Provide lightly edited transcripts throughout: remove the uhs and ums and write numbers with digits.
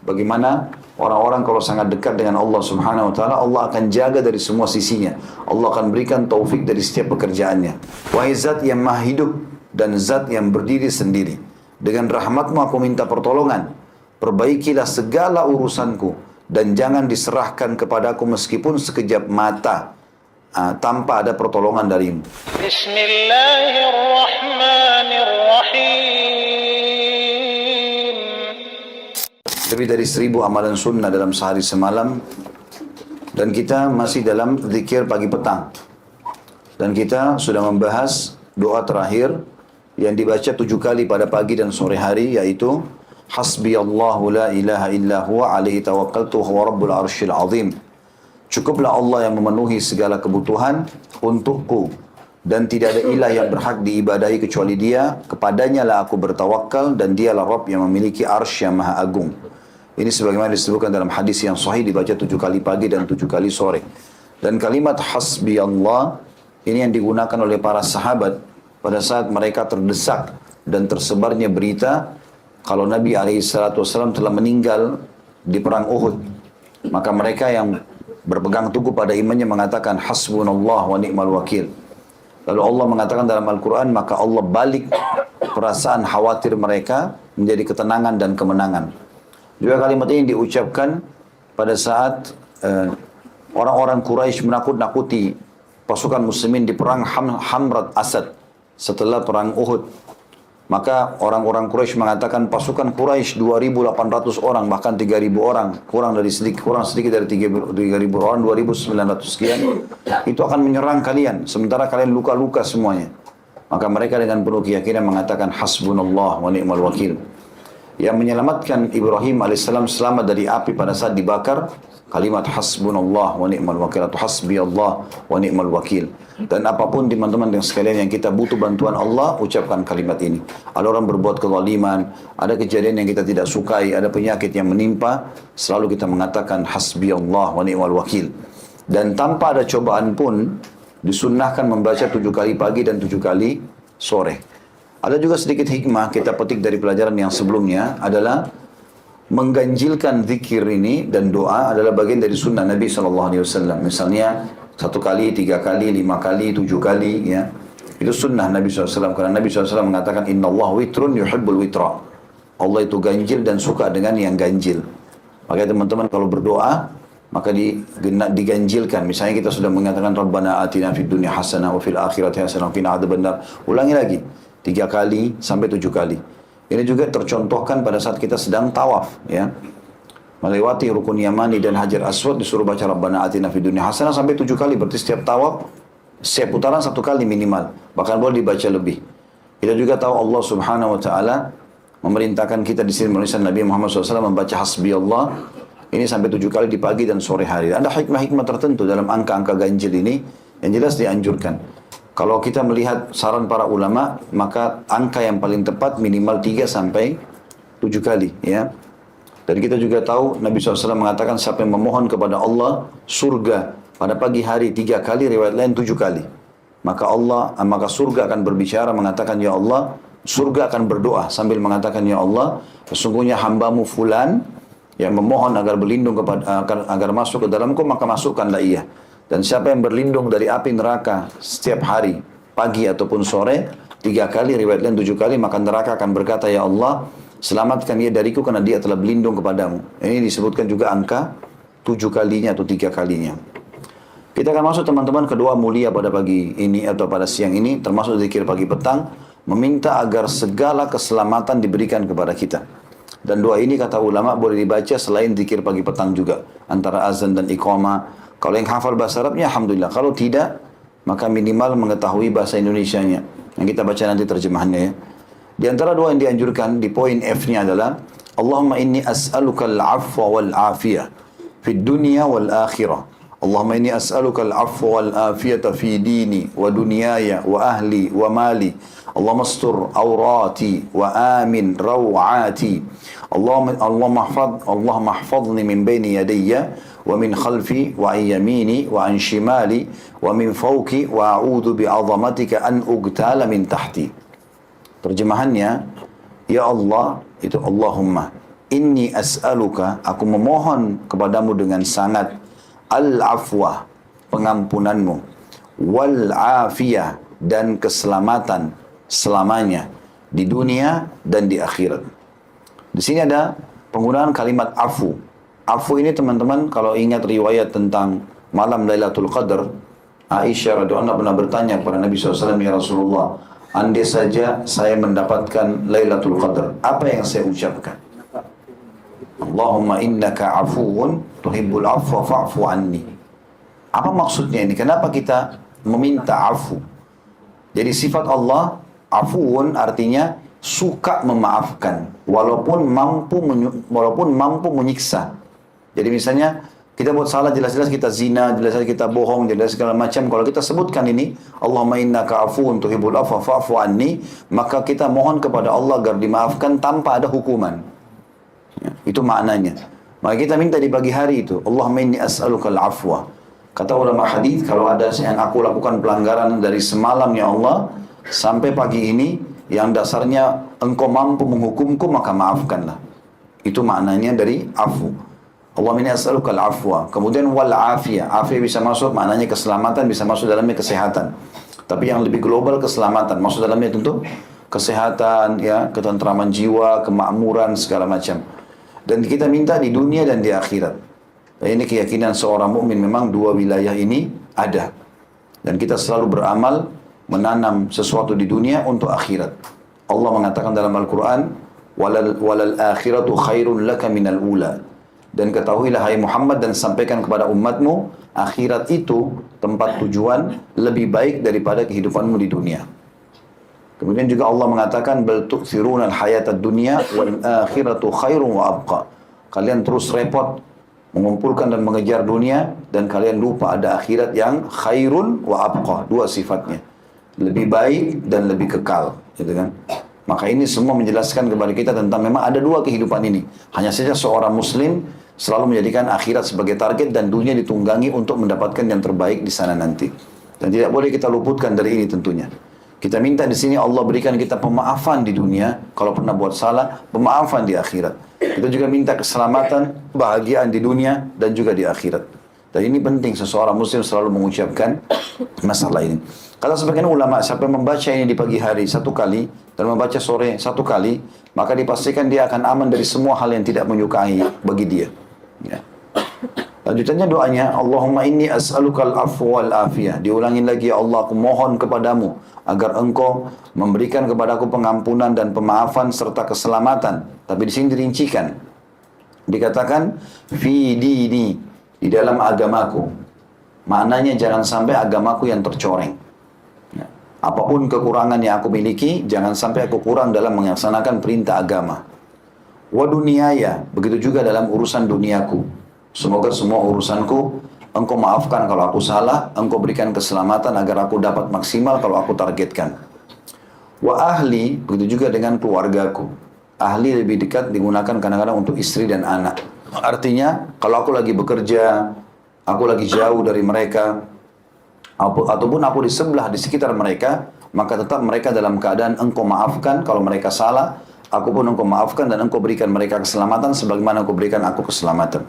bagaimana orang-orang kalau sangat dekat dengan Allah Subhanahu wa taala, Allah akan jaga dari semua sisinya. Allah akan berikan taufik dari setiap pekerjaannya. Wahai zat yang maha hidup dan zat yang berdiri sendiri, dengan rahmatmu aku minta pertolongan. Perbaikilah segala urusanku dan jangan diserahkan kepadaku meskipun sekejap mata tanpa ada pertolongan darimu. Bismillahirrahmanirrahim. Lebih dari 1000 amalan sunnah dalam sehari semalam, dan kita masih dalam zikir pagi petang, dan kita sudah membahas doa terakhir yang dibaca 7 kali pada pagi dan sore hari, yaitu Hasbiyallahu la ilaha illa huwa alaihi tawakkaltu huwa rabbul arsyil azim. Cukuplah Allah yang memenuhi segala kebutuhan untukku, dan tidak ada ilah yang berhak diibadahi kecuali Dia. Kepadanya lah aku bertawakal, dan Dialah Rabb yang memiliki arsy yang maha agung. Ini sebagaimana disebutkan dalam hadis yang sahih, dibaca 7 kali pagi dan 7 kali sore. Dan kalimat hasbiyallah ini yang digunakan oleh para sahabat pada saat mereka terdesak dan tersebarnya berita kalau Nabi SAW telah meninggal di perang Uhud. Maka mereka yang berpegang teguh pada imannya mengatakan hasbunallah wa ni'mal wakil. Lalu Allah mengatakan dalam Al-Quran, maka Allah balik perasaan khawatir mereka menjadi ketenangan dan kemenangan. Juga kalimat ini diucapkan pada saat orang-orang Quraisy menakut-nakuti pasukan muslimin di perang Hamrat Asad setelah perang Uhud. Maka orang-orang Quraisy mengatakan pasukan Quraisy 2.800 orang, bahkan 3.000 orang, kurang sedikit dari 3.000 orang, 2.900 sekian, itu akan menyerang kalian, sementara kalian luka-luka semuanya. Maka mereka dengan penuh keyakinan mengatakan hasbunallah wa ni'mal wakil. Yang menyelamatkan Ibrahim alaihissalam selamat dari api pada saat dibakar, kalimat hasbunallah wa ni'mal wakil atau hasbiyallah wa ni'mal wakil. Dan apapun teman-teman yang sekalian yang kita butuh bantuan Allah, ucapkan kalimat ini. Ada orang berbuat kezaliman, ada kejadian yang kita tidak sukai, ada penyakit yang menimpa, selalu kita mengatakan hasbiyallah wa ni'mal wakil. Dan tanpa ada cobaan pun disunnahkan membaca 7 kali pagi dan 7 kali sore. Ada juga sedikit hikmah kita petik dari pelajaran yang sebelumnya, adalah mengganjilkan zikir ini dan doa adalah bagian dari sunnah Nabi SAW. Misalnya 1 kali, 3 kali, 5 kali, 7 kali, ya. Itu sunnah Nabi SAW. Karena Nabi SAW mengatakan, Inna Allah witrun yuhibbul witra. Allah itu ganjil dan suka dengan yang ganjil. Makanya teman-teman kalau berdoa, maka diganjilkan. Misalnya kita sudah mengatakan, Rabbana atina fid dunya hasanah wa fil akhirati hasanah wa qina adzabannar. Ulangi lagi, 3 kali sampai 7 kali. Ini juga tercontohkan pada saat kita sedang tawaf, ya. Melewati rukun Yamani dan Hajar Aswad disuruh baca Rabbana atina fid dunya hasanah sampai 7 kali. Berarti setiap tawaf, setiap putaran 1 kali minimal. Bahkan boleh dibaca lebih. Kita juga tahu Allah Subhanahu wa taala memerintahkan kita di sini menuliskan Nabi Muhammad SAW membaca hasbiyallah ini sampai 7 kali di pagi dan sore hari. Ada hikmah-hikmah tertentu dalam angka-angka ganjil ini yang jelas dianjurkan. Kalau kita melihat saran para ulama, maka angka yang paling tepat minimal 3 sampai 7 kali, ya. Dan kita juga tahu Nabi SAW mengatakan siapa yang memohon kepada Allah surga pada pagi hari 3 kali, riwayat lain 7 kali. Maka surga akan berbicara mengatakan, Ya Allah, surga akan berdoa sambil mengatakan, Ya Allah, sesungguhnya hambamu fulan yang memohon agar berlindung agar masuk ke dalamku, maka masukkanlah ia. Dan siapa yang berlindung dari api neraka setiap hari, pagi ataupun sore, 3 kali, riwayat lain 7 kali, maka neraka akan berkata, Ya Allah, selamatkan dia dariku karena dia telah berlindung kepadamu. Ini disebutkan juga angka 7 kalinya atau 3 kalinya. Kita akan masuk teman-teman ke doa mulia pada pagi ini atau pada siang ini, termasuk zikir pagi petang, meminta agar segala keselamatan diberikan kepada kita. Dan doa ini kata ulama boleh dibaca selain zikir pagi petang juga, antara azan dan iqamah. Kalau yang hafal bahasa Arabnya, alhamdulillah. Kalau tidak, maka minimal mengetahui bahasa Indonesianya. Yang kita baca nanti terjemahannya, ya. Di antara doa yang dianjurkan di poin F-nya adalah Allahumma inni as'aluka al-afwa wal-afiyah fid dunya wal-akhirah. Allahumma inni as'aluka al-afwa wal-afiyata fi dini wa dunyaya wa ahli wa mali. Allahumma astur awrati wa amin rawati. Allahumma hafadhni min bayni yadayya wa min khalfi wa an yamini wa an shimali wa min fawki wa a'udhu bi'azamatika an ugtala min tahti. Terjemahannya, Ya Allah, itu Allahumma, Inni as'aluka, aku memohon kepadamu dengan sangat al-afwa, pengampunanmu, wal afiyah, dan keselamatan selamanya di dunia dan di akhirat. Di sini ada penggunaan kalimat afu. Afu ini teman-teman kalau ingat riwayat tentang malam Lailatul Qadar, Aisyah radhiyallahu anha pernah bertanya kepada Nabi SAW, ya Rasulullah, andai saja saya mendapatkan Lailatul Qadar, apa yang saya ucapkan? Allahumma innaka afuun tuhibbul afwa fa'fu anni. Apa maksudnya ini? Kenapa kita meminta afu? Jadi sifat Allah afuun artinya suka memaafkan walaupun mampu menyiksa. Jadi misalnya kita buat salah, jelas-jelas kita zina, jelas-jelas kita bohong, jelas segala macam. Kalau kita sebutkan ini, Allahumma innaka afuun tuhibbul afwa fa'fu anni, maka kita mohon kepada Allah agar dimaafkan tanpa ada hukuman. Ya, itu maknanya. Maka kita minta di pagi hari itu, Allahumma inni as'alukal afwa. Kata ulama hadis, kalau ada yang aku lakukan pelanggaran dari semalam ya Allah sampai pagi ini yang dasarnya engkau mampu menghukumku, maka maafkanlah. Itu maknanya dari afu. Allahumma inni as'alukal afwa. Kemudian wal afiyah. Afiyah bisa masuk maknanya keselamatan, bisa masuk dalamnya kesehatan. Tapi yang lebih global keselamatan, masuk dalamnya tentu kesehatan, ya, ketentraman jiwa, kemakmuran segala macam. Dan kita minta di dunia dan di akhirat. Dan ini keyakinan seorang mukmin, memang dua wilayah ini ada. Dan kita selalu beramal menanam sesuatu di dunia untuk akhirat. Allah mengatakan dalam Al-Quran, walal akhiratu khairun laka minal ula. Dan ketahuilah hai Muhammad dan sampaikan kepada umatmu, akhirat itu tempat tujuan lebih baik daripada kehidupanmu di dunia. Kemudian juga Allah mengatakan, bal tu'thiruna al-hayatad dunya wal akhiratu khairun wa abqa. Kalian terus repot mengumpulkan dan mengejar dunia, dan kalian lupa ada akhirat yang khairun wa abqa, dua sifatnya, lebih baik dan lebih kekal, gitu kan. Maka ini semua menjelaskan kepada kita tentang memang ada dua kehidupan ini. Hanya saja seorang muslim selalu menjadikan akhirat sebagai target dan dunia ditunggangi untuk mendapatkan yang terbaik di sana nanti. Dan tidak boleh kita luputkan dari ini tentunya. Kita minta di sini Allah berikan kita pemaafan di dunia, kalau pernah buat salah, pemaafan di akhirat. Kita juga minta keselamatan, kebahagiaan di dunia dan juga di akhirat. Dan ini penting seseorang muslim selalu mengucapkan masalah ini. Kata sebagian ulama, siapa yang membaca ini di pagi hari satu kali dan membaca sore satu kali, maka dipastikan dia akan aman dari semua hal yang tidak menyukai bagi dia. Ya. Lanjutannya doanya, Allahumma inni as'alukal afwa wal afiyah. Diulangin lagi, ya Allah, aku mohon kepadamu agar engkau memberikan kepadaku pengampunan dan pemaafan serta keselamatan. Tapi di sini dirincikan. Dikatakan fi dini, di dalam agamaku. Maknanya jangan sampai agamaku yang tercoreng. Ya. Apapun kekurangan yang aku miliki, jangan sampai aku kurang dalam melaksanakan perintah agama. Wa duniyaya, begitu juga dalam urusan duniaku. Semoga semua urusanku engkau maafkan kalau aku salah, engkau berikan keselamatan agar aku dapat maksimal kalau aku targetkan. Wa ahli, begitu juga dengan keluargaku. Ahli lebih dekat digunakan kadang-kadang untuk istri dan anak. Artinya, kalau aku lagi bekerja, aku lagi jauh dari mereka, ataupun aku di sebelah, di sekitar mereka, maka tetap mereka dalam keadaan engkau maafkan kalau mereka salah, aku pun engkau maafkan dan engkau berikan mereka keselamatan sebagaimana engkau berikan aku keselamatan.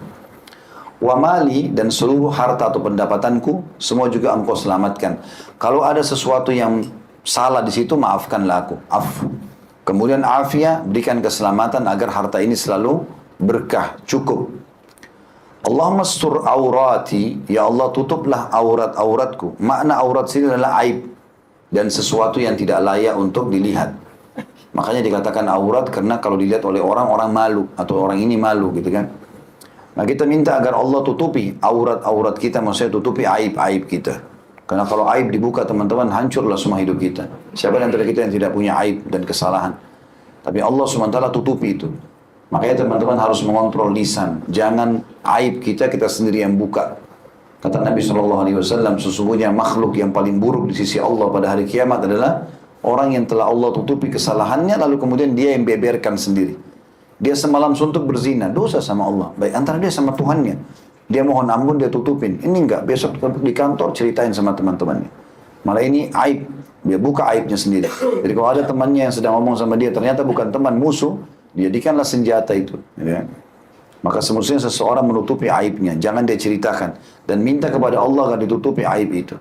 Wa mali, dan seluruh harta atau pendapatanku semua juga engkau selamatkan. Kalau ada sesuatu yang salah di situ, maafkanlah aku. Afu. Kemudian afiyah, berikan keselamatan agar harta ini selalu berkah, cukup. Allahumma astur aurati, ya Allah tutuplah aurat-auratku. Makna aurat sini adalah aib dan sesuatu yang tidak layak untuk dilihat. Makanya dikatakan aurat karena kalau dilihat oleh orang malu atau orang ini malu, gitu kan. Nah, kita minta agar Allah tutupi aurat-aurat kita, maksudnya tutupi aib-aib kita. Karena kalau aib dibuka, teman-teman, hancurlah semua hidup kita. Siapa di antara kita yang tidak punya aib dan kesalahan? Tapi Allah SWT tutupi itu. Makanya teman-teman harus mengontrol lisan. Jangan aib kita sendiri yang buka. Kata Nabi SAW, sesungguhnya makhluk yang paling buruk di sisi Allah pada hari kiamat adalah orang yang telah Allah tutupi kesalahannya, lalu kemudian dia yang beberkan sendiri. Dia semalam suntuk berzina, dosa sama Allah. Baik antara dia sama Tuhannya. Dia mohon ampun, dia tutupin. Ini enggak, besok di kantor ceritain sama teman-temannya. Malah ini aib, dia buka aibnya sendiri. Jadi kalau ada temannya yang sedang ngomong sama dia, ternyata bukan teman, musuh, Jadikanlah senjata itu. Ya. Maka semestinya seseorang menutupi aibnya, jangan dia ceritakan. Dan minta kepada Allah agar ditutupi aib itu.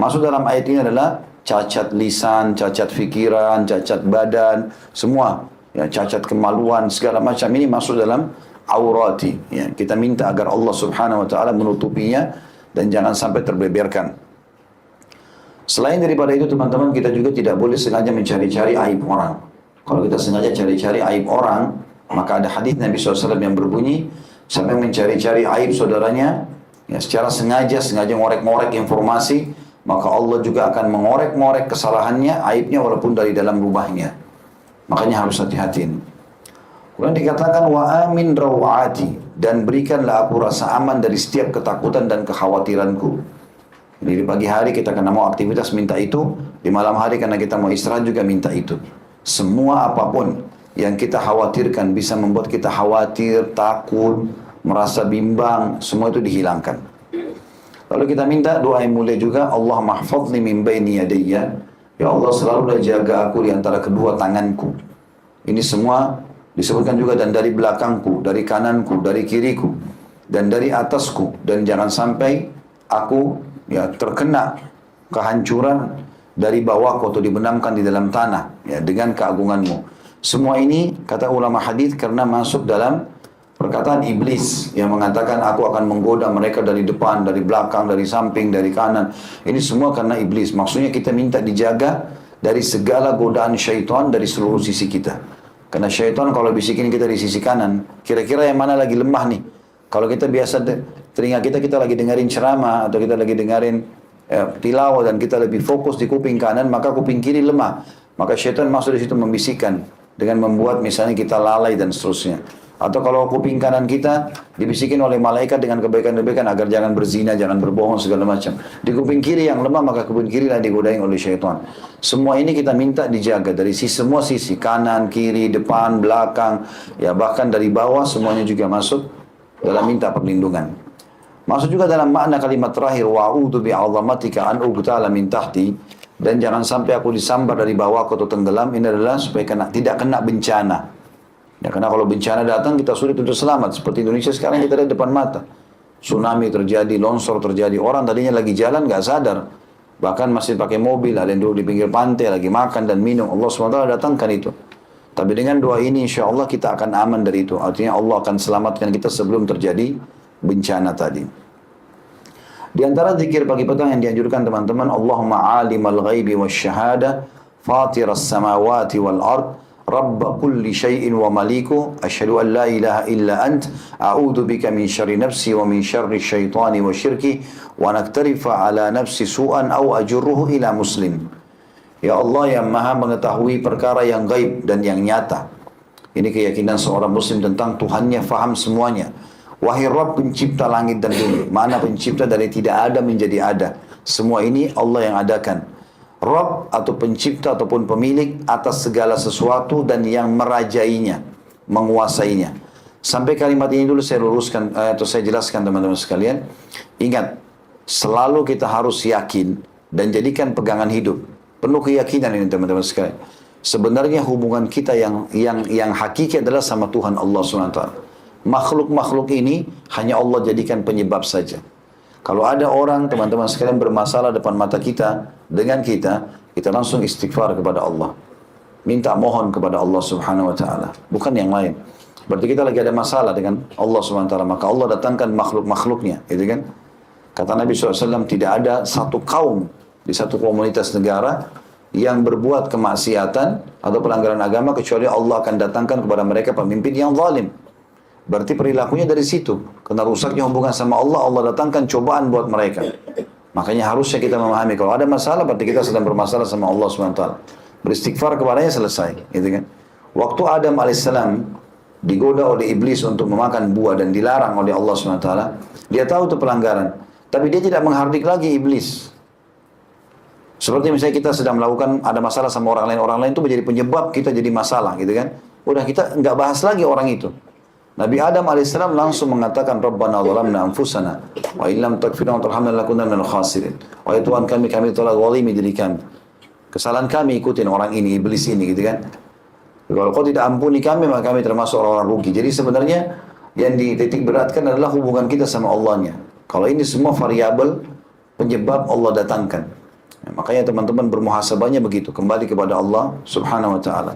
Masuk dalam ayat ini adalah cacat lisan, cacat fikiran, cacat badan, semua. Ya, cacat kemaluan, segala macam ini masuk dalam aurati. Ya, kita minta agar Allah subhanahu wa ta'ala menutupinya dan jangan sampai terbeberkan. Selain daripada itu teman-teman, kita juga tidak boleh sengaja mencari-cari aib orang. Kalau kita sengaja cari-cari aib orang, maka ada hadis Nabi SAW yang berbunyi, siapa yang mencari-cari aib saudaranya, ya secara sengaja ngorek-ngorek informasi, maka Allah juga akan mengorek-ngorek kesalahannya, aibnya walaupun dari dalam rumahnya. Makanya harus hati-hati. Kemudian dikatakan wa amin rawati, dan berikanlah aku rasa aman dari setiap ketakutan dan kekhawatiranku. Jadi di pagi hari kita karena mau aktivitas minta itu, di malam hari karena kita mau istirahat juga minta itu. Semua apapun yang kita khawatirkan bisa membuat kita khawatir, takut, merasa bimbang, semua itu dihilangkan. Lalu kita minta doa yang mulia juga, Allah mahfadni min baini yadayya. Ya Allah selalulah jaga aku di antara kedua tanganku. Ini semua disebutkan juga, dan dari belakangku, dari kananku, dari kiriku, dan dari atasku. Dan jangan sampai aku terkena kehancuran dari bawahku atau dibenamkan di dalam tanah ya, dengan keagunganmu. Semua ini kata ulama hadis karena masuk dalam perkataan iblis yang mengatakan aku akan menggoda mereka dari depan, dari belakang, dari samping, dari kanan. Ini semua karena iblis. Maksudnya kita minta dijaga dari segala godaan syaitan dari seluruh sisi kita. Karena syaitan kalau bisikin kita di sisi kanan, kira-kira yang mana lagi lemah nih? Kalau kita biasa telinga kita lagi dengerin ceramah atau kita lagi dengerin tilawah dan kita lebih fokus di kuping kanan, maka kuping kiri lemah. Maka syaitan masuk di situ membisikkan dengan membuat misalnya kita lalai dan seterusnya. Atau kalau kuping kanan kita dibisikin oleh malaikat dengan kebaikan-kebaikan agar jangan berzina, jangan berbohong segala macam. Di kuping kiri yang lemah maka kuping kiri lah digodain oleh syaitan. Semua ini kita minta dijaga dari semua sisi, kanan, kiri, depan, belakang, ya bahkan dari bawah semuanya juga masuk dalam minta perlindungan. Masuk juga dalam makna kalimat terakhir wa'udzu bi'azamatika an ugtala min tahti, dan jangan sampai aku disambar dari bawahku atau tenggelam. Ini adalah supaya tidak kena bencana. Ya, karena kalau bencana datang kita sulit untuk selamat. Seperti Indonesia sekarang kita lihat depan mata. Tsunami terjadi, longsor terjadi. Orang tadinya lagi jalan nggak sadar. Bahkan masih pakai mobil, ada yang duduk di pinggir pantai, lagi makan dan minum. Allah SWT datangkan itu. Tapi dengan doa ini insya Allah kita akan aman dari itu. Artinya Allah akan selamatkan kita sebelum terjadi bencana tadi. Di antara zikir pagi petang yang dianjurkan teman-teman, Allahumma alimal ghaibi wasyahada, fatiras samawati wal ard, rabb kulli syai'in wa maliku, asyhadu an la ilaha illa ant, a'udzu bika min syarri nafsi wa min syarri syaitani wa syirki, wa naktarifa ala nafsi su'an aw ajurruhu ila muslim. Ya Allah yang maha mengetahui perkara yang gaib dan yang nyata. Ini keyakinan seorang muslim tentang Tuhannya, faham semuanya. Wahai Rabb pencipta langit dan bumi. Mana pencipta dari tidak ada menjadi ada. Semua ini Allah yang adakan. Rabb atau pencipta ataupun pemilik atas segala sesuatu dan yang merajainya, menguasainya. Sampai kalimat ini dulu saya luruskan atau saya jelaskan teman-teman sekalian. Ingat, selalu kita harus yakin dan jadikan pegangan hidup. Penuh keyakinan ini teman-teman sekalian. Sebenarnya hubungan kita yang hakiki adalah sama Tuhan Allah SWT. Makhluk-makhluk ini hanya Allah jadikan penyebab saja. Kalau ada orang teman-teman sekalian bermasalah depan mata kita dengan kita langsung istighfar kepada Allah. Minta mohon kepada Allah Subhanahu wa taala, bukan yang lain. Berarti kita lagi ada masalah dengan Allah Subhanahu wa taala, maka Allah datangkan makhluk-makhluknya, gitu kan? Kata Nabi SAW, tidak ada satu kaum di satu komunitas negara yang berbuat kemaksiatan atau pelanggaran agama kecuali Allah akan datangkan kepada mereka pemimpin yang zalim. Berarti perilakunya dari situ. Karena rusaknya hubungan sama Allah, Allah datangkan cobaan buat mereka. Makanya harusnya kita memahami kalau ada masalah berarti kita sedang bermasalah sama Allah SWT. Beristighfar kepadanya selesai, gitu kan? Waktu Adam alaihissalam digoda oleh iblis untuk memakan buah dan dilarang oleh Allah SWT, dia tahu itu pelanggaran, tapi dia tidak menghardik lagi iblis. Seperti misalnya kita sedang melakukan ada masalah sama orang lain itu menjadi penyebab kita jadi masalah, gitu kan? Udah kita nggak bahas lagi orang itu. Nabi Adam alaihissalam langsung mengatakan, Rabbana zalamna anfusana wa illam taghfir wa tarhamna lanakunanna minal khasirin. Wahai Tuhan kami telah zalimi diri kami. Kesalahan kami ikutin orang ini, iblis ini, gitu kan? Kalau kau tidak ampuni kami, maka kami termasuk orang-orang rugi. Jadi sebenarnya yang dititik beratkan adalah hubungan kita sama Allahnya. Kalau ini semua variabel penyebab Allah datangkan. Ya, makanya teman-teman bermuhasabahnya begitu. Kembali kepada Allah subhanahu wa ta'ala.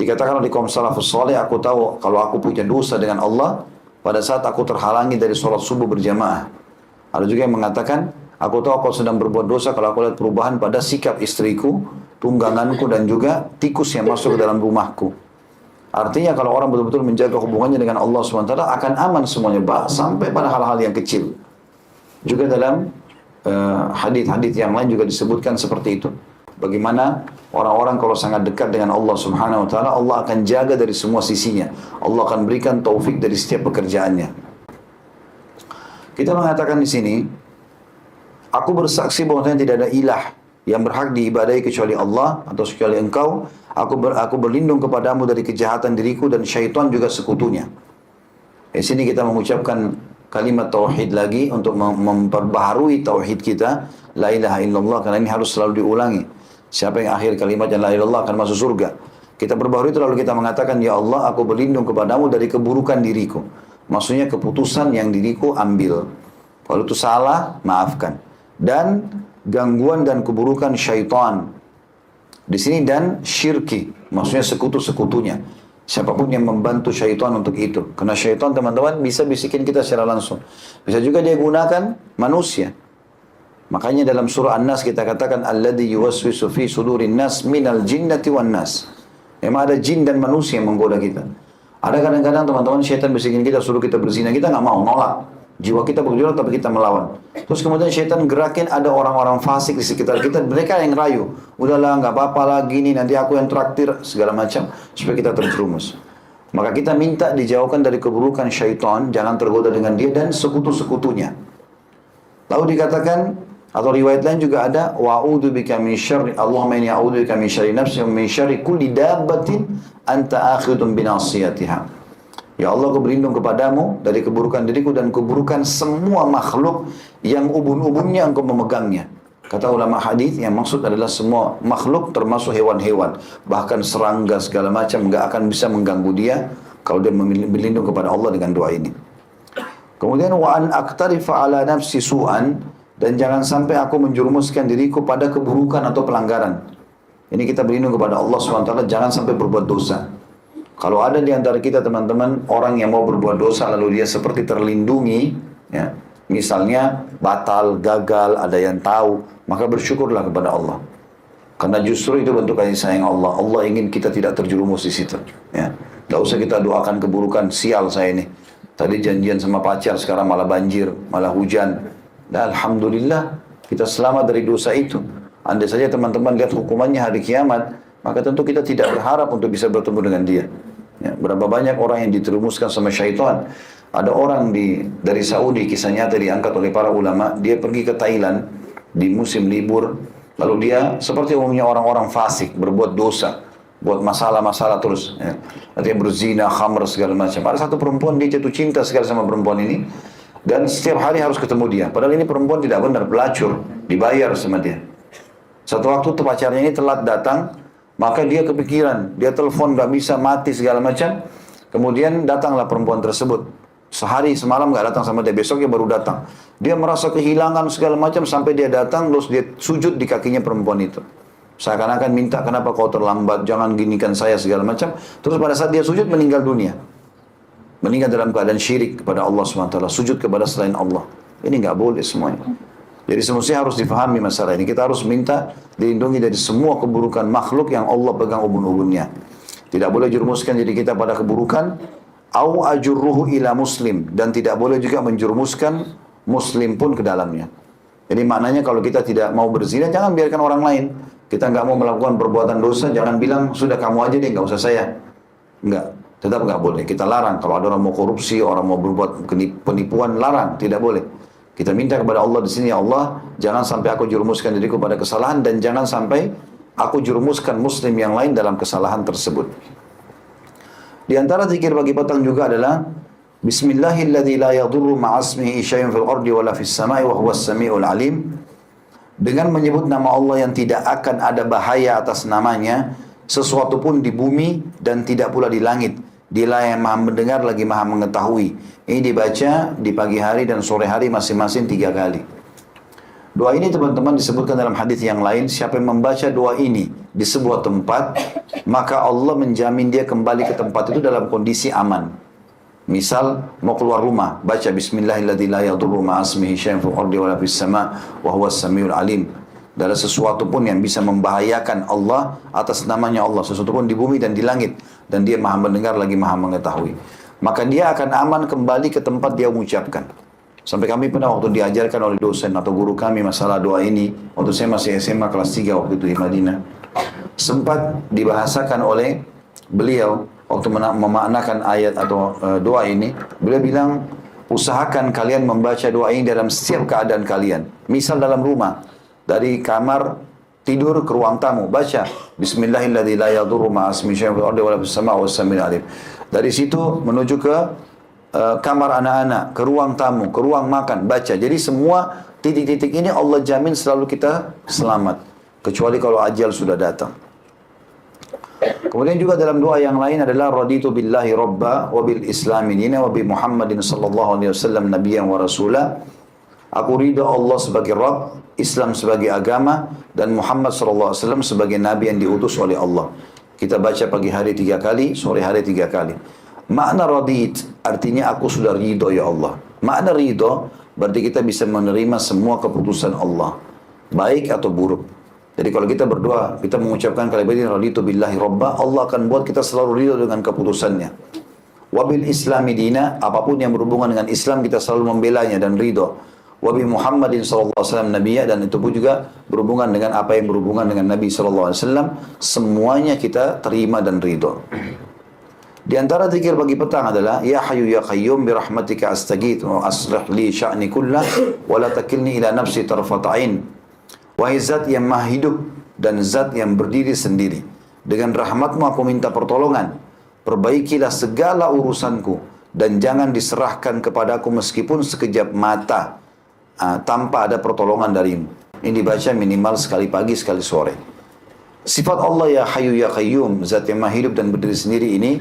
Dikatakan oleh kaum salafus saleh, aku tahu kalau aku punya dosa dengan Allah pada saat aku terhalangi dari sholat subuh berjamaah. Ada juga yang mengatakan, aku tahu aku sedang berbuat dosa kalau aku lihat perubahan pada sikap istriku, tungganganku, dan juga tikus yang masuk ke dalam rumahku. Artinya kalau orang betul-betul menjaga hubungannya dengan Allah SWT akan aman semuanya, sampai pada hal-hal yang kecil. Juga dalam hadis-hadis yang lain juga disebutkan seperti itu. Bagaimana orang-orang kalau sangat dekat dengan Allah Subhanahu wa taala, Allah akan jaga dari semua sisinya. Allah akan berikan taufik dari setiap pekerjaannya. Kita mengatakan di sini, aku bersaksi bahwasanya tidak ada ilah yang berhak diibadahi kecuali Allah atau kecuali Engkau. Aku berlindung kepadamu dari kejahatan diriku dan syaitan juga sekutunya. Di sini kita mengucapkan kalimat tauhid lagi untuk memperbaharui tauhid kita, la ilaha illallah, karena ini harus selalu diulangi. Siapa yang akhir kalimatnya la ilaha illallah akan masuk surga. Kita berbaharui itu lalu kita mengatakan, ya Allah, aku berlindung kepadamu dari keburukan diriku. Maksudnya keputusan yang diriku ambil. Kalau itu salah, maafkan. Dan gangguan dan keburukan syaitan. Di sini dan syirki, maksudnya sekutu-sekutunya. Siapapun yang membantu syaitan untuk itu. Karena syaitan, teman-teman, bisa bisikin kita secara langsung. Bisa juga dia gunakan manusia. Makanya dalam surah An-Nas kita katakan, alladzi yuwaswisu fi sudurin nas minal jinnati wan nas. Memang ada jin dan manusia yang menggoda kita. Ada kadang-kadang teman-teman syaitan bisikin kita, suruh kita berzina, kita nggak mau, nolak. Jiwa kita berjuang tapi kita melawan. Terus kemudian syaitan gerakin ada orang-orang fasik di sekitar kita, mereka yang rayu. Udahlah, nggak apa-apa lah, gini, nanti aku yang traktir, segala macam, supaya kita terjerumus. Maka kita minta dijauhkan dari keburukan syaitan, jangan tergoda dengan dia dan sekutu-sekutunya. Lalu dikatakan, atau riwayat lain juga ada, wa'udhu bika min syarri, Allahumma inni a'udhu bika min syarri nafsi, wa min syarri kulli dabbatin anta akhidun binasiyatiha. Ya Allah, aku berlindung kepadamu dari keburukan diriku dan keburukan semua makhluk yang ubun-ubunnya engkau memegangnya. Kata ulama hadis, yang maksud adalah semua makhluk termasuk hewan-hewan. Bahkan serangga segala macam nggak akan bisa mengganggu dia kalau dia berlindung kepada Allah dengan doa ini. Kemudian wa an aqtarifa ala nafsi su'an, dan jangan sampai aku menjerumuskan diriku pada keburukan atau pelanggaran. Ini kita berlindung kepada Allah SWT, jangan sampai berbuat dosa. Kalau ada di antara kita teman-teman, orang yang mau berbuat dosa lalu dia seperti terlindungi, ya, misalnya batal, gagal, ada yang tahu, maka bersyukurlah kepada Allah. Karena justru itu bentuk kasih sayang Allah. Allah ingin kita tidak terjerumus di situ. Ya. Gak usah kita doakan keburukan, sial saya ini. Tadi janjian sama pacar, sekarang malah banjir, malah hujan. Dan alhamdulillah kita selamat dari dosa itu. Andai saja teman-teman lihat hukumannya hari kiamat, maka tentu kita tidak berharap untuk bisa bertemu dengan dia. Ya, berapa banyak orang yang diterumuskan sama syaitan. Ada orang dari Saudi, kisah nyata diangkat oleh para ulama, dia pergi ke Thailand di musim libur, lalu dia seperti umumnya orang-orang fasik, berbuat dosa, buat masalah-masalah terus. Ya. Artinya berzina, khamr, segala macam. Ada satu perempuan, dia jatuh cinta sekali sama perempuan ini, dan setiap hari harus ketemu dia. Padahal ini perempuan tidak benar, pelacur, dibayar sama dia. Satu waktu tuh pacarnya ini telat datang, maka dia kepikiran, dia telepon gak bisa, mati segala macam. Kemudian datanglah perempuan tersebut. Sehari semalam gak datang sama dia, besoknya baru datang. Dia merasa kehilangan segala macam sampai dia datang, terus dia sujud di kakinya perempuan itu. Seakan-akan minta, kenapa kau terlambat, jangan ginikan saya segala macam. Terus pada saat dia sujud meninggal dunia. Meninggal dalam keadaan syirik kepada Allah SWT, sujud kepada selain Allah. Ini nggak boleh semuanya. Jadi semestinya harus difahami masalah ini. Kita harus minta dilindungi dari semua keburukan makhluk yang Allah pegang ubun-ubunnya. Tidak boleh jerumuskan diri kita pada keburukan. Au ajurruhu ila muslim. Dan tidak boleh juga menjerumuskan muslim pun ke dalamnya. Jadi maknanya kalau kita tidak mau berzina, jangan biarkan orang lain. Kita nggak mau melakukan perbuatan dosa, jangan bilang, sudah kamu aja deh, nggak usah saya. Nggak. Tetap nggak boleh. Kita larang. Kalau ada orang mau korupsi, orang mau berbuat penipuan, larang. Tidak boleh. Kita minta kepada Allah di sini, ya Allah, jangan sampai aku jerumuskan diriku pada kesalahan dan jangan sampai aku jerumuskan muslim yang lain dalam kesalahan tersebut. Di antara zikir pagi petang juga adalah Bismillahilladzi la yadurru ma'asmihi syai'un fil ardi wala fis sama'i wa huwas samiul alim. Dengan menyebut nama Allah yang tidak akan ada bahaya atas namanya sesuatu pun di bumi dan tidak pula di langit. Dialah yang maha mendengar lagi maha mengetahui. Ini dibaca di pagi hari dan sore hari masing-masing 3 kali. Doa ini teman-teman disebutkan dalam hadis yang lain, siapa yang membaca doa ini di sebuah tempat, maka Allah menjamin dia kembali ke tempat itu dalam kondisi aman. Misal mau keluar rumah, baca Bismillahirrahmanirrahim la yadurru ma'asmihi syai'un fil ardi wala fis sama' wa huwas samiul alim. Dalam sesuatu pun yang bisa membahayakan Allah atas namanya Allah, sesuatu pun di bumi dan di langit, dan dia maha mendengar lagi maha mengetahui. Maka dia akan aman kembali ke tempat dia mengucapkan. Sampai kami pernah waktu diajarkan oleh dosen atau guru kami masalah doa ini, waktu saya masih SMA kelas 3 waktu itu di Madinah, sempat dibahasakan oleh beliau waktu memaknakan ayat atau doa ini. Beliau bilang, usahakan kalian membaca doa ini dalam setiap keadaan kalian. Misal dalam rumah, dari kamar tidur ke ruang tamu, baca Bismillahirrahmanirrahim la yadurru ma'asmihi syai'un fil ardi wala fis sama' was samiul alim. Dari situ menuju ke kamar anak-anak, ke ruang tamu, ke ruang makan, baca. Jadi semua titik-titik ini Allah jamin selalu kita selamat. Kecuali kalau ajal sudah datang. Kemudian juga dalam doa yang lain adalah raditu billahi robba wa bil islami dina wa bi Muhammadin sallallahu alaihi wasallam nabiyyan wa rasula. Aku ridha Allah sebagai Rabb, Islam sebagai agama, dan Muhammad sallallahu alaihi wasallam sebagai nabi yang diutus oleh Allah. Kita baca pagi hari 3 kali, sore hari 3 kali. Makna radit artinya aku sudah ridho ya Allah. Makna ridho berarti kita bisa menerima semua keputusan Allah, baik atau buruk. Jadi kalau kita berdoa, kita mengucapkan kalimat ini raditu billahi robba, Allah akan buat kita selalu ridho dengan keputusannya. Wabil islami dina, apapun yang berhubungan dengan Islam kita selalu membelanya dan ridho. Wabi Muhammadin sallallahu alaihi wasallam nabiyya, dan itu pun juga berhubungan dengan apa yang berhubungan dengan Nabi sallallahu alaihi wasallam, semuanya kita terima dan ridho. Di antara zikir pagi petang adalah ya hayyu ya qayyum bi rahmatika astaghits wa aslih li sya'ni kullah wa la takilni ila nafsi tarfat ain. Wahai zat yang maha hidup dan zat yang berdiri sendiri, dengan rahmatmu aku minta pertolongan, perbaikilah segala urusanku dan jangan diserahkan kepadaku meskipun sekejap mata tanpa ada pertolongan darimu. Ini dibaca minimal sekali pagi sekali sore. Sifat Allah ya hayyu ya qayyum, zat yang maha hidup dan berdiri sendiri, ini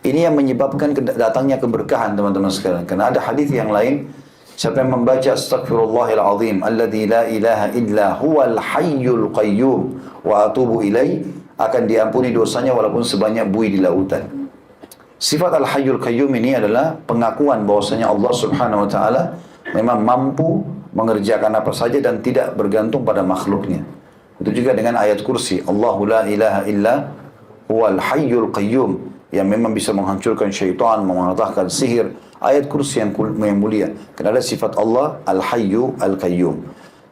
yang menyebabkan datangnya keberkahan teman-teman sekalian. Karena ada hadis yang lain, siapa yang membaca astaghfirullahil azim alladzi la ilaha illa huwal hayyul qayyum wa atubu ilaih, akan diampuni dosanya walaupun sebanyak buih di lautan. Sifat al-hayyul qayyum ini adalah pengakuan bahwasanya Allah Subhanahu wa taala memang mampu mengerjakan apa saja dan tidak bergantung pada makhluknya. Itu juga dengan ayat kursi, Allahu la ilaha illa huwal hayyul qayyum, yang memang bisa menghancurkan syaitan, mematahkan sihir. Ayat kursi yang mulia. Karena ada sifat Allah Al-Hayyu Al-Qayyum.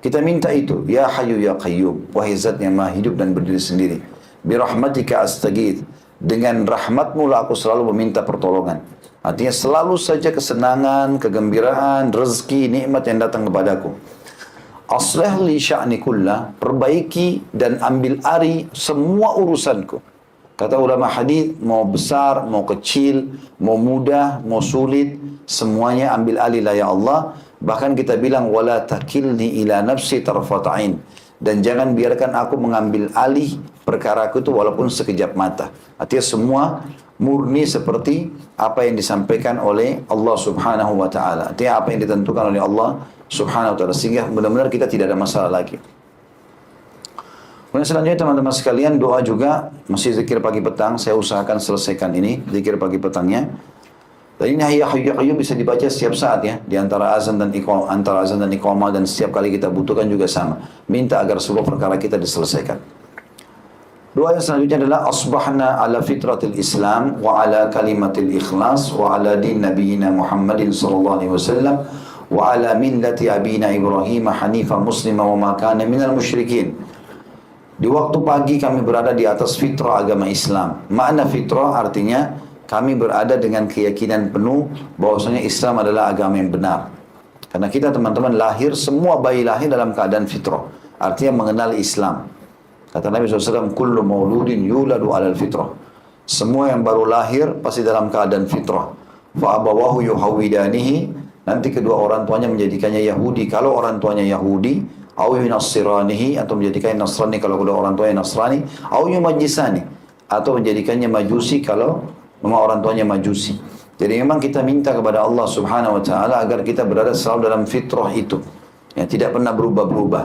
Kita minta itu, ya Hayyu ya Qayyum, wahai zat yang maha hidup dan berdiri sendiri. Birahmatika astaghits, dengan rahmatmu lah aku selalu meminta pertolongan. Artinya selalu saja kesenangan, kegembiraan, rezeki, nikmat yang datang kepadaku. Aslih li sya'ni kullah, perbaiki dan ambil alih semua urusanku. Kata ulama hadis, mau besar, mau kecil, mau mudah, mau sulit, semuanya ambil alih lah ya Allah. Bahkan kita bilang wala takilni ila nafsi tarfat ain, dan jangan biarkan aku mengambil alih perkaraku itu walaupun sekejap mata. Artinya semua murni seperti apa yang disampaikan oleh Allah Subhanahu wa taala. Artinya apa yang ditentukan oleh Allah Subhanahu wa taala, sehingga benar-benar kita tidak ada masalah lagi. Kemudian selanjutnya teman-teman sekalian, doa juga masih zikir pagi petang. Saya usahakan selesaikan ini zikir pagi petangnya. Dan ini ya hayyu ya qayyum bisa dibaca setiap saat ya, di antara azan dan iqamah, dan setiap kali kita butuhkan juga sama. Minta agar seluruh perkara kita diselesaikan. Doa yang selanjutnya adalah asbahna ala fitratil Islam wa ala kalimatil ikhlas wa ala din nabiyina Muhammadin sallallahu alaihi wasallam wa ala millati abina Ibrahim hanifan muslima wa ma kana minal musyrikin. Di waktu pagi kami berada di atas fitrah agama Islam. Makna fitrah artinya kami berada dengan keyakinan penuh bahwasanya Islam adalah agama yang benar. Karena kita teman-teman lahir, semua bayi lahir dalam keadaan fitrah. Artinya mengenal Islam. Kata Nabi SAW, kullu mauludin yuladu alal fitrah. Semua yang baru lahir pasti dalam keadaan fitrah. Fa'abawahu yuhawidanihi, nanti kedua orang tuanya menjadikannya Yahudi. Kalau orang tuanya Yahudi, au yunassiranihi, atau menjadikan Nasrani kalau kedua orang tuanya Nasrani, au yumajjisani, atau menjadikannya majusi kalau memang orang tuanya majusi. Jadi memang kita minta kepada Allah Subhanahu wa taala agar kita berada selalu dalam fitrah itu, yang tidak pernah berubah-berubah.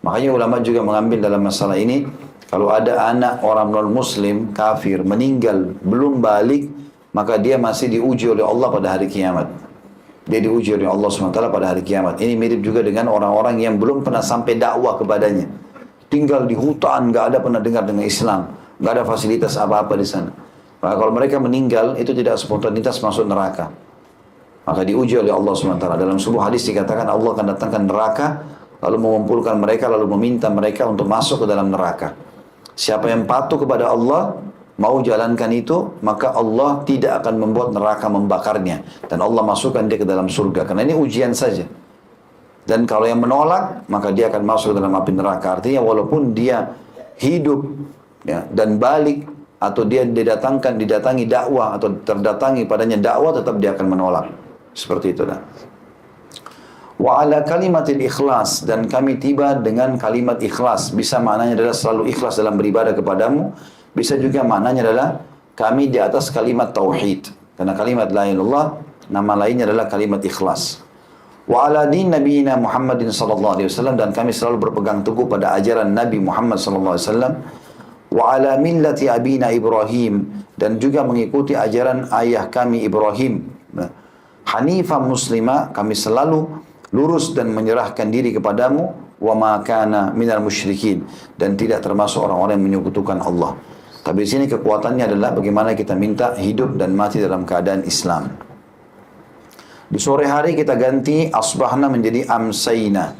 Makanya ulama juga mengambil dalam masalah ini, kalau ada anak orang non-muslim kafir meninggal belum balik, maka dia masih diuji oleh Allah pada hari kiamat. Dia diuji oleh Allah SWT pada hari kiamat. Ini mirip juga dengan orang-orang yang belum pernah sampai dakwah kepadanya. Tinggal di hutan, nggak ada pernah dengar dengan Islam, nggak ada fasilitas apa-apa di sana. Maka kalau mereka meninggal, itu tidak spontanitas masuk neraka. Maka diuji oleh Allah SWT. Dalam sebuah hadis dikatakan Allah akan datangkan neraka, lalu mengumpulkan mereka, lalu meminta mereka untuk masuk ke dalam neraka. Siapa yang patuh kepada Allah, mau jalankan itu, maka Allah tidak akan membuat neraka membakarnya. Dan Allah masukkan dia ke dalam surga. Karena ini ujian saja. Dan kalau yang menolak, maka dia akan masuk ke dalam api neraka. Artinya walaupun dia hidup ya, dan balik, atau dia didatangi dakwah, atau terdatangi padanya dakwah, tetap dia akan menolak. Seperti itu. Wa ala kalimatil ikhlas, dan kami tiba dengan kalimat ikhlas. Bisa maknanya adalah selalu ikhlas dalam beribadah kepadamu. Bisa juga maknanya adalah kami di atas kalimat tauhid. Karena kalimat la ilaha illallah, nama lainnya adalah kalimat ikhlas. Wa ala din nabiyina Muhammadin sallallahu alaihi wasallam, dan kami selalu berpegang teguh pada ajaran Nabi Muhammad sallallahu alaihi wasallam. Wa ala millati abina Ibrahim, dan juga mengikuti ajaran ayah kami Ibrahim. Hanifah muslimah, kami selalu lurus dan menyerahkan diri kepadamu. Wa ma kana minal musyrikin, dan tidak termasuk orang-orang yang menyekutukan Allah. Tapi di sini kekuatannya adalah bagaimana kita minta hidup dan mati dalam keadaan Islam. Di sore hari kita ganti asbahna menjadi amsayna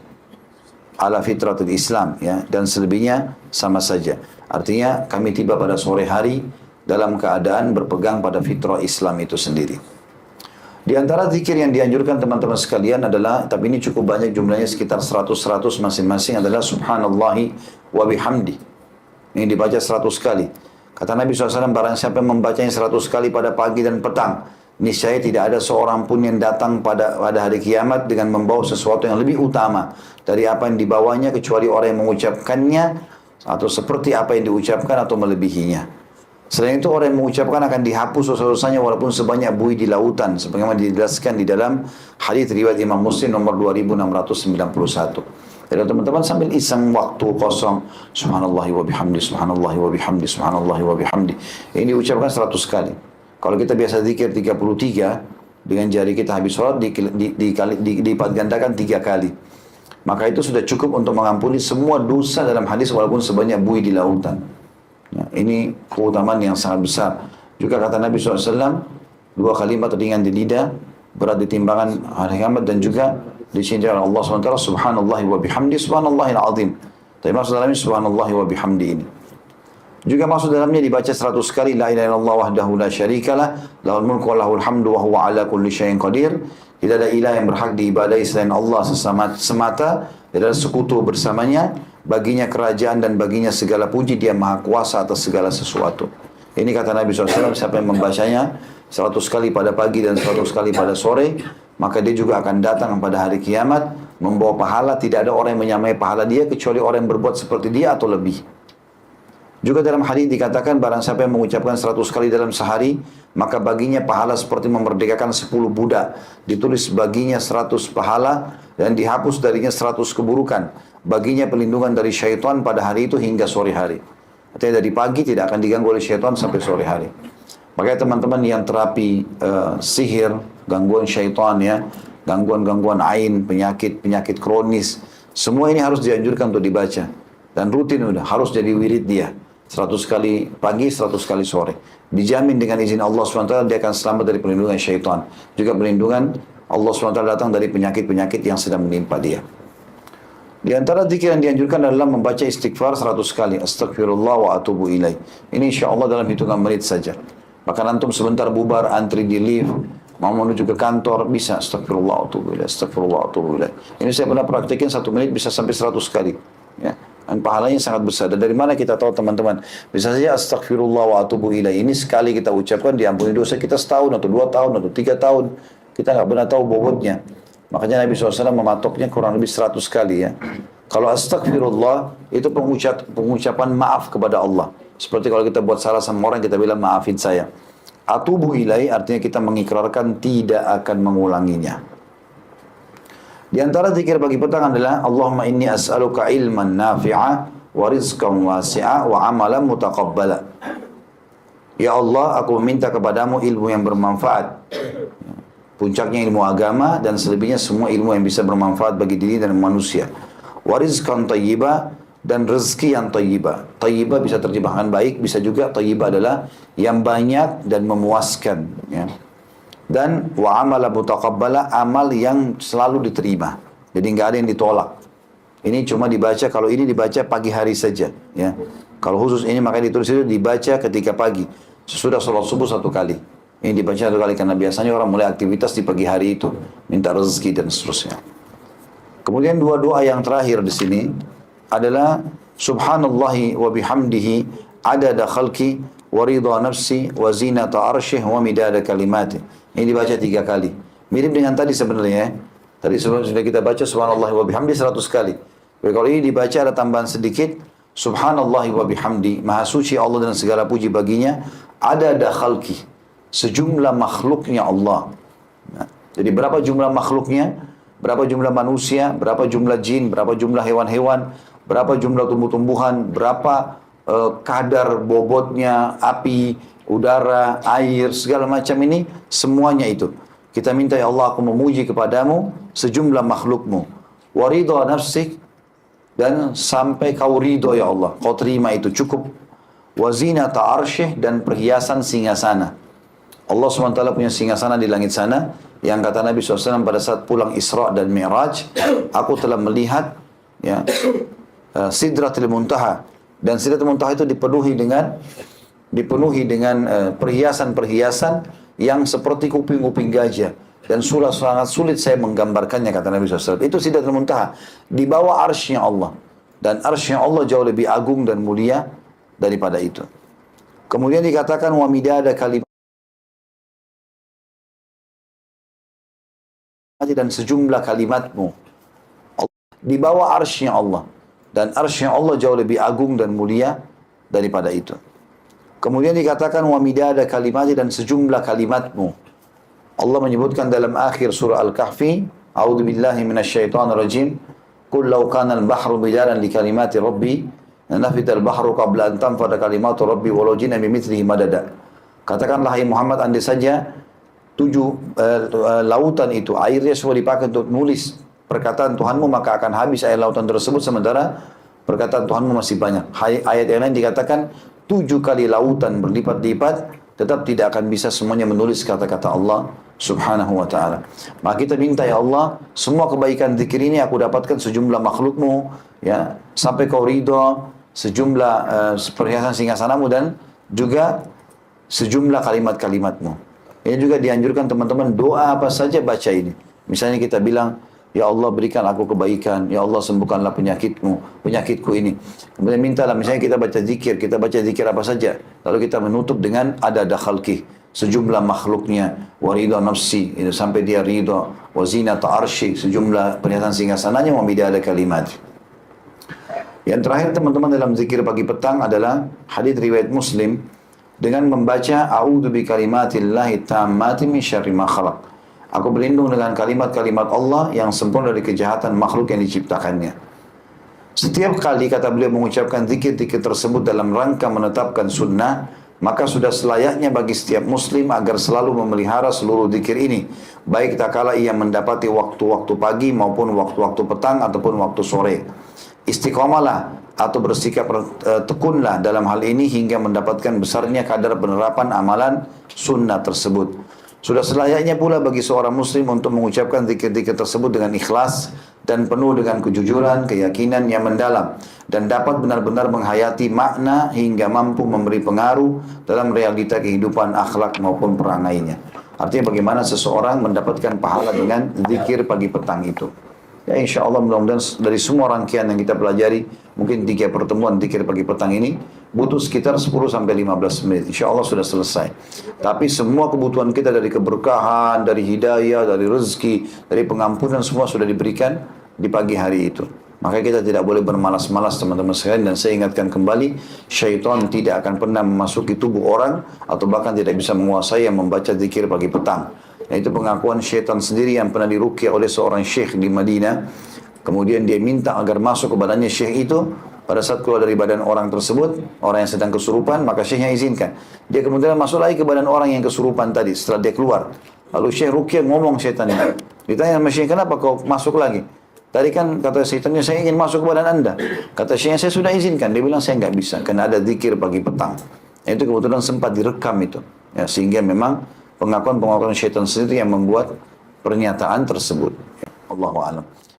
ala fitratul Islam, ya, dan selebihnya sama saja. Artinya kami tiba pada sore hari dalam keadaan berpegang pada fitrah Islam itu sendiri. Di antara zikir yang dianjurkan teman-teman sekalian adalah, tapi ini cukup banyak jumlahnya, sekitar 100 masing-masing, adalah subhanallahi wa bihamdi. Ini dibaca 100 kali. Kata Nabi SAW, barang siapa yang membacanya 100 kali pada pagi dan petang, niscaya tidak ada seorang pun yang datang pada hari kiamat dengan membawa sesuatu yang lebih utama dari apa yang dibawanya, kecuali orang yang mengucapkannya atau seperti apa yang diucapkan atau melebihinya. Selain itu orang yang mengucapkan akan dihapus dosa-dosanya walaupun sebanyak buih di lautan, sebagaimana dijelaskan di dalam hadis riwayat Imam Muslim nomor 2691. Jadi teman-teman sambil iseng waktu kosong, subhanallahi wa bihamdi, subhanallahi wa bihamdi, subhanallahi wa bihamdi. Ini diucapkan 100 kali. Kalau kita biasa zikir 33, dengan jari kita habis sholat dilipat gandakan 3 kali. Maka itu sudah cukup untuk mengampuni semua dosa dalam hadis walaupun sebanyak buih di lautan. Ya, ini keutamaan yang sangat besar. Juga kata Nabi SAW, 2 kalimat ringan di lidah, berat di timbangan hari kiamat, dan juga dicintai oleh Allah SWT, subhanallahi wa bihamdi, subhanallahil azim. Tapi maksud dalamnya subhanallahi wa bihamdi ini. Juga maksud dalamnya dibaca 100 kali, la ilaha illallah wahdahu la syarikalah, lahul mulku wa lahul hamdu wa huwa ala kulli syai'in qadir. Tidak ada ilah yang berhak diibadahi selain Allah semata, tidak ada sekutu bersamanya, baginya kerajaan dan baginya segala puji, dia maha kuasa atas segala sesuatu. Ini kata Nabi SAW, siapa yang membacanya 100 kali pada pagi dan 100 kali pada sore, maka dia juga akan datang pada hari kiamat, membawa pahala, tidak ada orang yang menyamai pahala dia, kecuali orang yang berbuat seperti dia atau lebih. Juga dalam hadis dikatakan, barang siapa yang mengucapkan 100 kali dalam sehari, maka baginya pahala seperti memerdekakan 10 budak. Ditulis baginya 100 pahala dan dihapus darinya 100 keburukan. Baginya perlindungan dari syaitan pada hari itu hingga sore hari. Artinya dari pagi tidak akan diganggu oleh syaitan sampai sore hari. Makanya teman-teman yang terapi sihir, gangguan syaitan ya, gangguan-gangguan ain, penyakit kronis, semua ini harus dianjurkan untuk dibaca. Dan rutin udah, harus jadi wirid dia. 100 kali pagi, 100 kali sore. Dijamin dengan izin Allah SWT, dia akan selamat dari perlindungan syaitan. Juga perlindungan Allah SWT datang dari penyakit-penyakit yang sedang menimpa dia. Di antara zikir yang dianjurkan adalah membaca istighfar 100 kali. Astagfirullah wa atubu ilaih. Ini insyaAllah dalam hitungan menit saja. Bahkan antum sebentar bubar, antri di lift, mau menuju ke kantor, bisa astagfirullah wa atubu ilaih, astagfirullah wa atubu ilaih. Ini saya pernah praktekin 1 menit bisa sampai 100 kali. Ya. Dan pahalanya sangat besar. Dan dari mana kita tahu teman-teman? Bisa saja astagfirullah wa atubu ilaih. Ini sekali kita ucapkan diampuni dosa kita setahun atau 2 tahun atau 3 tahun. Kita nggak pernah tahu bobotnya. Makanya Nabi SAW mematoknya kurang lebih 100 kali ya. Kalau astagfirullah itu pengucapan maaf kepada Allah. Seperti kalau kita buat salah sama orang, kita bilang maafin saya. Atubu ilai artinya kita mengikrarkan tidak akan mengulanginya. Di antara zikir pagi petang adalah Allahumma inni as'aluka ilman nafi'a wa rizqan wasi'a wa amalan mutaqabbala. Ya Allah, aku meminta kepadamu ilmu yang bermanfaat. Puncaknya ilmu agama dan selebihnya semua ilmu yang bisa bermanfaat bagi diri dan manusia. Wa rizqan thayyibah dan rezeki yang thayyibah. Thayyibah bisa terjemahkan baik, bisa juga thayyibah adalah yang banyak dan memuaskan, ya. Dan wa amala mutaqabbala, amal yang selalu diterima. Jadi nggak ada yang ditolak. Ini cuma dibaca, kalau ini dibaca pagi hari saja, ya. Kalau khusus ini makanya ditulis itu dibaca ketika pagi, sesudah sholat subuh 1 kali. Ini dibaca 1 kali karena biasanya orang mulai aktivitas di pagi hari itu, minta rezeki dan seterusnya. Kemudian 2 doa yang terakhir di sini adalah subhanallahi wa bihamdihi adada khalqi wa ridha nafsi wa zinata arsyih wa midada kalimati. Ini dibaca 3 kali. Mirip dengan tadi sebenarnya, ya. Tadi sudah kita baca subhanallahi wa bihamdi 100 kali. Tapi kalau ini dibaca ada tambahan sedikit, subhanallahi wa bihamdi, maha suci Allah dan segala puji baginya, adada khalqi, sejumlah makhluknya Allah. Nah, jadi berapa jumlah makhluknya? Berapa jumlah manusia? Berapa jumlah jin? Berapa jumlah hewan-hewan? Berapa jumlah tumbuh-tumbuhan? Berapa kadar bobotnya, api, udara, air, segala macam ini, semuanya itu. Kita minta, ya Allah, aku memuji kepadamu sejumlah makhlukmu. Wa ridha nafsik, dan sampai kau ridho ya Allah, kau terima itu cukup. Wa zinata arsyih, dan perhiasan singgasana. Allah SWT punya singgasana di langit sana, yang kata Nabi SAW pada saat pulang Isra dan Mi'raj, aku telah melihat, ya, Sidratul Muntaha, dan Sidratul Muntaha itu dipenuhi dengan perhiasan-perhiasan yang seperti kuping-kuping gajah, dan sangat sulit saya menggambarkannya, kata Nabi SAW. Itu Sidratul Muntaha, di bawah arsy-Nya Allah, dan arsy-Nya Allah jauh lebih agung dan mulia daripada itu. Kemudian dikatakan wa midada kalimat, dan sejumlah kalimatmu di bawah arsy-Nya Allah, dan arsy-Nya Allah jauh lebih agung dan mulia daripada itu. Kemudian dikatakan wa midada kalimati, dan sejumlah kalimatmu. Allah menyebutkan dalam akhir surah Al-Kahfi, a'udzu billahi minasyaitonir rajim, qul law kana al-bahru midadan li kalimati rabbi lanafida al-bahru qabla an tanfada kalimatu rabbi walau jina bimithlihi madada. Katakanlah hai Muhammad, andai saja 7 lautan itu airnya semua dipakai untuk nulis perkataan Tuhanmu, maka akan habis air lautan tersebut, sementara perkataan Tuhanmu masih banyak. Ayat yang lain dikatakan 7 kali lautan berlipat-lipat, tetap tidak akan bisa semuanya menulis kata-kata Allah subhanahu wa ta'ala. Maka kita minta, ya Allah, semua kebaikan zikir ini aku dapatkan sejumlah makhlukmu, ya, sampai kau ridho, sejumlah perhiasan singgasanamu, dan juga sejumlah kalimat-kalimatmu. Ini juga dianjurkan teman-teman, doa apa saja baca ini. Misalnya kita bilang, ya Allah berikan aku kebaikan, ya Allah sembuhkanlah penyakitku ini. Kemudian mintalah, misalnya kita baca zikir apa saja. Lalu kita menutup dengan adada khalqih, sejumlah makhluknya, wa ridha nafsi, itu sampai dia ridha, wa zinata arsy, sejumlah perhiasan singgasananya, wa midada kalimat. Yang terakhir teman-teman dalam zikir pagi petang adalah hadis riwayat Muslim, dengan membaca a'udzu bi kalimatillahi tammati min syarri ma khalaq. Aku berlindung dengan kalimat-kalimat Allah yang sempurna dari kejahatan makhluk yang diciptakannya. Setiap kali kata beliau mengucapkan zikir-zikir tersebut dalam rangka menetapkan sunnah, maka sudah selayaknya bagi setiap muslim agar selalu memelihara seluruh zikir ini, baik tak kala ia mendapati waktu-waktu pagi maupun waktu-waktu petang ataupun waktu sore. Istiqomalah atau bersikap tekunlah dalam hal ini hingga mendapatkan besarnya kadar penerapan amalan sunnah tersebut. Sudah selayaknya pula bagi seorang muslim untuk mengucapkan zikir-zikir tersebut dengan ikhlas dan penuh dengan kejujuran, keyakinan yang mendalam, dan dapat benar-benar menghayati makna hingga mampu memberi pengaruh dalam realita kehidupan akhlak maupun perangainya. Artinya bagaimana seseorang mendapatkan pahala dengan zikir pagi petang itu. Ya, insya Allah mudah-mudahan dari semua rangkaian yang kita pelajari, mungkin 3 pertemuan zikir pagi petang ini butuh sekitar 10-15 menit. Insya Allah sudah selesai. Tapi semua kebutuhan kita dari keberkahan, dari hidayah, dari rezeki, dari pengampunan, semua sudah diberikan di pagi hari itu. Maka kita tidak boleh bermalas-malas teman-teman sekalian, dan saya ingatkan kembali, syaitan tidak akan pernah memasuki tubuh orang atau bahkan tidak bisa menguasai yang membaca zikir pagi petang. Dan itu pengakuan syaitan sendiri yang pernah diruqyah oleh seorang syekh di Madinah. Kemudian dia minta agar masuk ke badannya syekh itu. Pada saat keluar dari badan orang tersebut, orang yang sedang kesurupan, maka syekhnya izinkan. Dia kemudian masuk lagi ke badan orang yang kesurupan tadi setelah dia keluar. Lalu syekh ruqyah ngomong syaitan itu. Ditanya sama syekh, kenapa kau masuk lagi? Tadi kan kata syaitannya, saya ingin masuk ke badan anda. Kata syekhnya, saya sudah izinkan. Dia bilang, saya nggak bisa, karena ada zikir pagi petang. Itu kebetulan sempat direkam itu. Ya, sehingga memang pengakuan-pengakuan syaitan sendiri yang membuat pernyataan tersebut. Allahu a'lam.